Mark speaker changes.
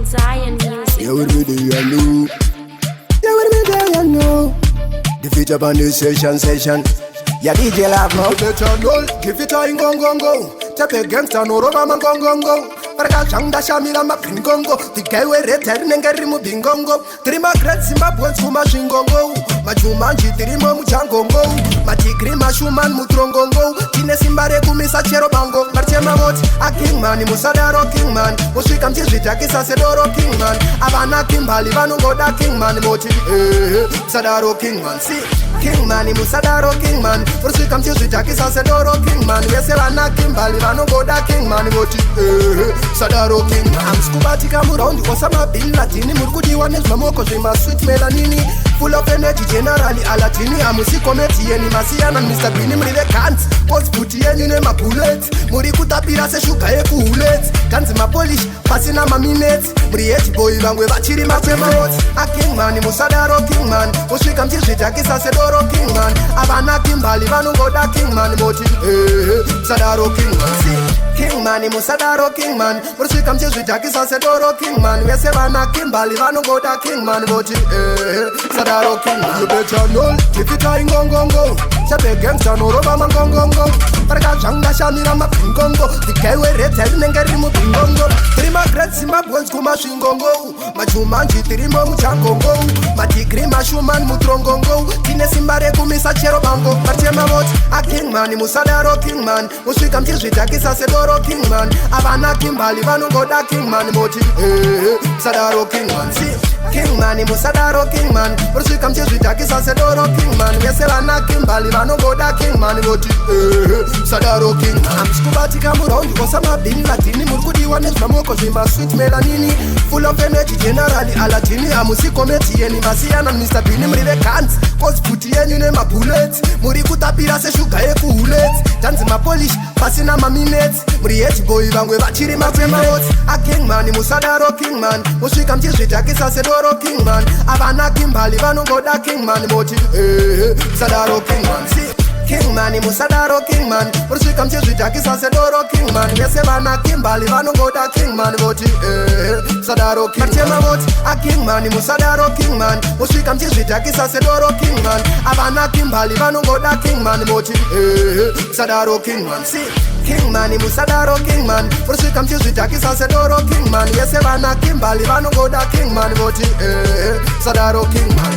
Speaker 1: on Zion Music.
Speaker 2: You will be there, you know. You will be there, you know. The feature on this session. Ya DJ Love, no? Better know, give it a go. Tepe gangsta no roba man go. Parga changa shamira ma pingongo. The guy we return ngari mu bingongo. Trima great simba points kuma shingongo. Majumanji trima mu changongo. Matigri mashuman mu trongongo. Kine simbare kumisa chero bango. Marchema mot a Kingman Musadaro Kingman. Mushika mchizita kisa sedoro Kingman. Abana kimbali vanu goda Kingman moti. Musadaro Kingman. See Kingman Musadaro Kingman. Mushika mchizita kisa sedoro Kingman. Weselana kimbali vanu goda Kingman moti. Musadaro Kingman. I'm scubatika murondi osama bil latini murkudi wanes mamoko jima sweet melanini. Full of energy generally alatini. Amusiko meti yeni masiana Mr. Bini mrive kant. Pose puti yeni ne ma bullet. Muri kutapira se shuka eku hulet. Kanzi ma polish pasina ma minutes. Muri eti boy bangwe bachiri ma kwema hot. A Kingman Musadaro Kingman. Ushika mchishita kisa sedoro Kingman. Abana kimbali vanu goda Kingman moti. Musadaro Kingman. See Kingman Musadaro Kingman. Ushika mchishita kisa sedoro Kingman. Wese bana kimbali vanu goda Kingman moti. Musadaro Kingman. You better know, keep it a go. Tepe gangsta no roba man go. Parga changa shamira ma pingongo. The guy we return ngari mu bingongo. Trima great simba points kuma shingongo. Majumanji trima mu changongo. Matigri mashuman mu trongongo. Kine simbare kumisa chero bango. Marchema mot a Kingman Musadaro Kingman. Mushika mchizita kisa sedoro Kingman. Abana kimbali vanu goda Kingman moti. Musadaro Kingman. See Kingman Musadaro Kingman. Mushika mchizita kisa sedoro Kingman. Weselana kimbali vanu goda Kingman moti. Musadaro Kingman. I'm scubatika murondi osama bil latini murkudi wanes mamoko jima sweet melanini. Full of energy generally alatini. Amusiko meti yeni masiana Mr. Bini mrive kant. Pose puti yeni ne ma bullet. Muri kutapira se shuka eku hulet. Tanzi ma polish pasina ma minutes. Muri eti boy bangwe bachiri ma kwema hot. A Kingman Musadaro Kingman. Mushika mchishita kisa sedoro Kingman. Abana kimbali vanu goda Kingman moti. Musadaro Kingman. See Kingman Musadaro Kingman. Mushika mchishita kisa sedoro Kingman. Wese bana kimbali vanu goda Kingman moti. Musadaro Kingman. Marchema mot a Kingman Musadaro Kingman. Mushika mchishita kisa sedoro Kingman. Abana kimbali vanu goda Kingman moti. Musadaro Kingman. See Kingman Musadaro Kingman. Mushika mchishita kisa sedoro Kingman. Wese bana kimbali vanu goda Kingman moti. Musadaro Kingman.